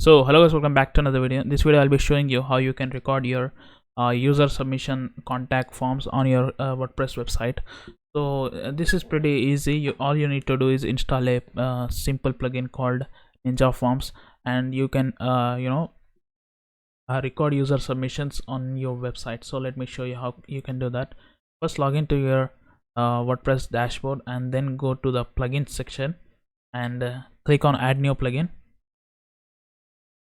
So hello guys, welcome back to another video. In this video I'll be showing you how you can record your user submission contact forms on your WordPress website. So this is pretty easy. All you need to do is install a simple plugin called Ninja Forms, and you can record user submissions on your website. So let me show you how you can do that. First, log into your WordPress dashboard and then go to the plugin section and click on add new plugin.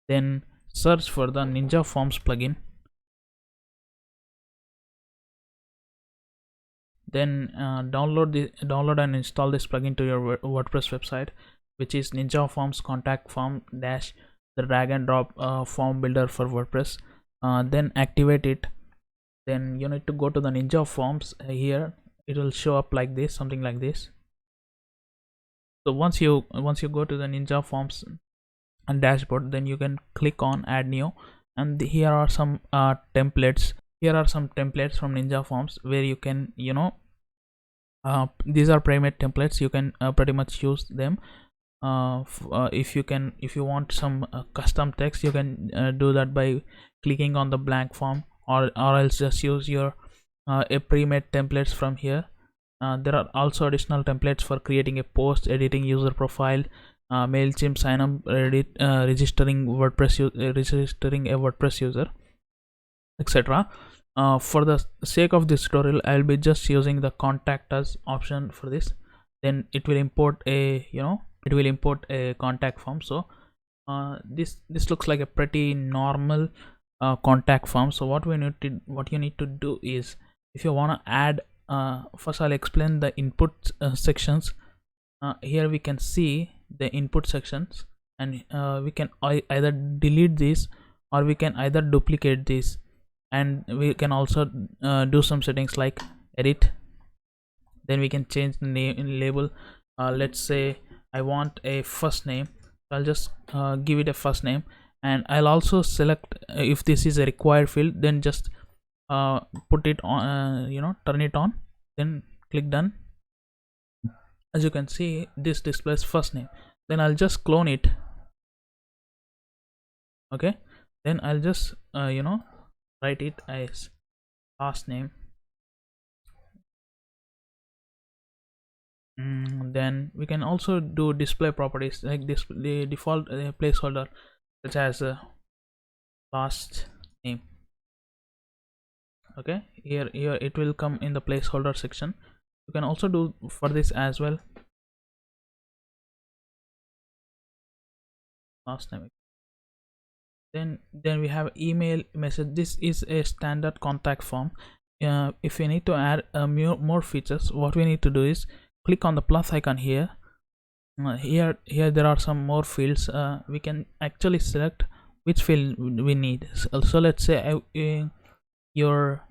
Then search for the Ninja Forms plugin. Then download and install this plugin to your WordPress website, which is Ninja Forms contact form dash the drag and drop form builder for WordPress. Then activate it. Then you need to go to the Ninja Forms. Here it will show up like this, something like this. So once you go to the Ninja Forms and dashboard, then you can click on add new, and here are some templates. Here are some templates from Ninja Forms where you can these are pre-made templates. You can pretty much use them. If you want some custom text, you can do that by clicking on the blank form, or else just use your a pre-made templates from here. There are also additional templates for creating a post, editing user profile, MailChimp sign up, registering registering a WordPress user, etc. For the sake of this tutorial, I'll be just using the contact us option for this. Then it will import a contact form. So this looks like a pretty normal contact form. So what you need to do is, if you want to add, first I'll explain the input sections. Here we can see the input sections, and we can either delete these, or we can either duplicate these, and we can also do some settings like edit. Then we can change the name in label. Let's say I want a first name, so I'll just give it a first name, and I'll also select if this is a required field, then just put it on, turn it on, then click done. As you can see, this displays first name. Then I'll just clone it. Okay, then I'll just write it as last name. Then we can also do display properties like this, the default placeholder such as last name. Okay, here it will come in the placeholder section. You can also do for this as well, last name. Then we have email message. This is a standard contact form. If we need to add more features, what we need to do is click on the plus icon here. Here there are some more fields. We can actually select which field we need. So let's say you're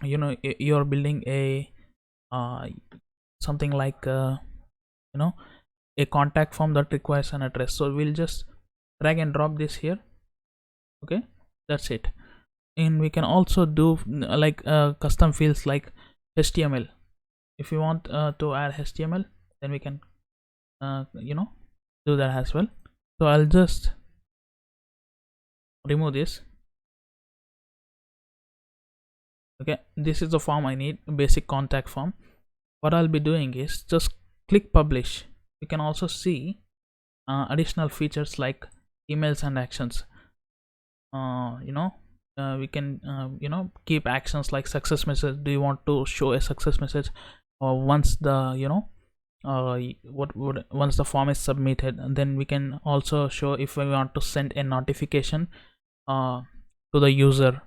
building a something like a contact form that requires an address. So we'll just drag and drop this here. Okay, that's it. And we can also do like custom fields like HTML. If you want to add HTML, then we can do that as well. So I'll just remove this. Okay, this is the form I need, basic contact form. What I'll be doing is just click publish. You can also see additional features like emails and actions. We can keep actions like success message. Do you want to show a success message or once the once the form is submitted? And then we can also show if we want to send a notification to the user,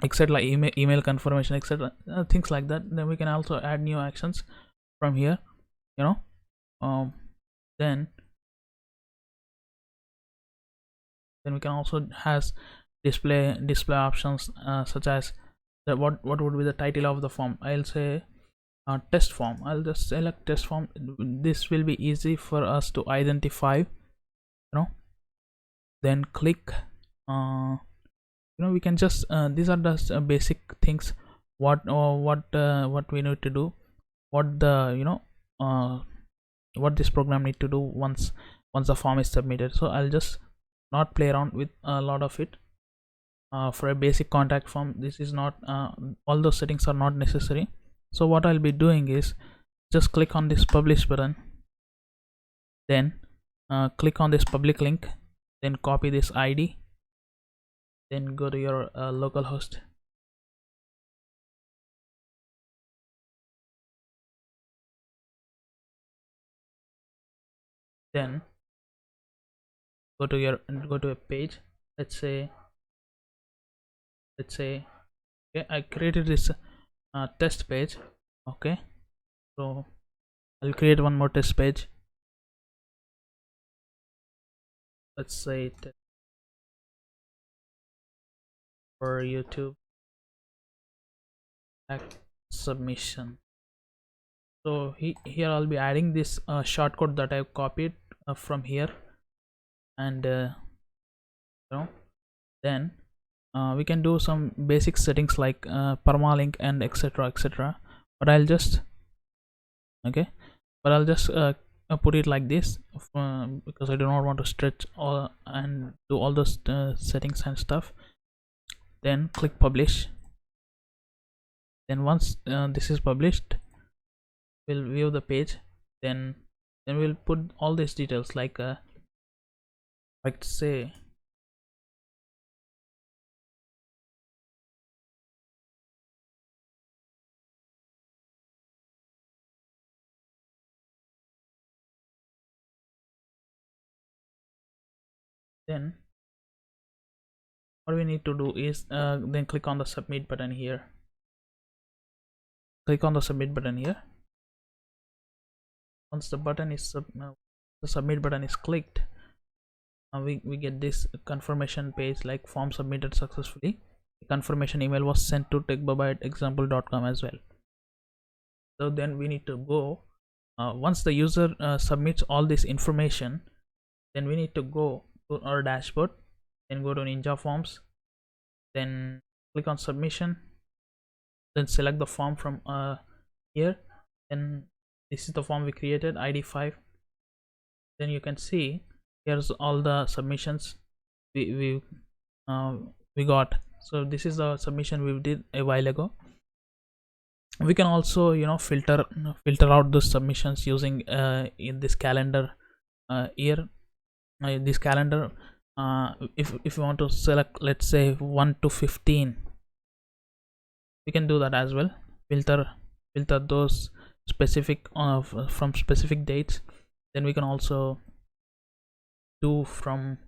etc. like email confirmation, etc. Things like that. Then we can also add new actions from here. Then we can also has display options such as what would be the title of the form. I'll say test form. I'll just select test form. This will be easy for us to identify. Then click. We can just these are just basic things. What we need to do. What the what this program need to do once the form is submitted. So I'll just not play around with a lot of it. For a basic contact form, this is not all those settings are not necessary. So what I'll be doing is just click on this publish button, then click on this public link, then copy this ID, then go to your localhost, then go to a page. Let's say okay, I created this test page. Okay, so I'll create one more test page. Let's say for YouTube submission. So here I'll be adding this shortcode that I've copied from here, and then we can do some basic settings like permalink and etc. But I'll just put it like this because I do not want to stretch all and do all those settings and stuff. Then click publish. Then once this is published, we'll view the page. Then we'll put all these details like say then what we need to do is then click on the submit button here. Click on the submit button here. Once the button is the submit button is clicked, we get this confirmation page like form submitted successfully. The confirmation email was sent to techbaba@example.com as well. So then we need to go once the user submits all this information, then we need to go to our dashboard, then go to Ninja Forms, then click on submission, then select the form from here. Then this is the form we created, ID 5. Then you can see here's all the submissions we got. So this is the submission we did a while ago. We can also filter out those submissions using in this calendar here. This calendar, if you want to select, let's say 1 to 15, we can do that as well. Filter those specific from specific dates. Then we can also do from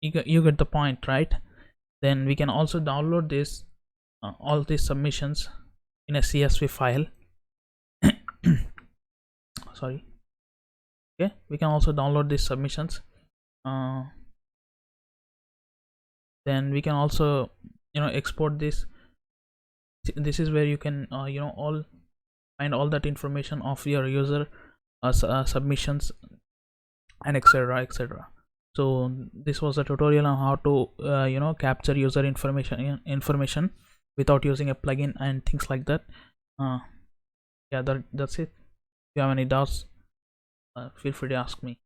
you get the point, right? Then we can also download this all these submissions in a CSV file. Sorry. Okay, we can also download these submissions. Then we can also export this. This is where you can all find all that information of your user submissions and etc. So this was a tutorial on how to capture user information without using a plugin and things like that. Yeah, that's it. If you have any doubts, feel free to ask me.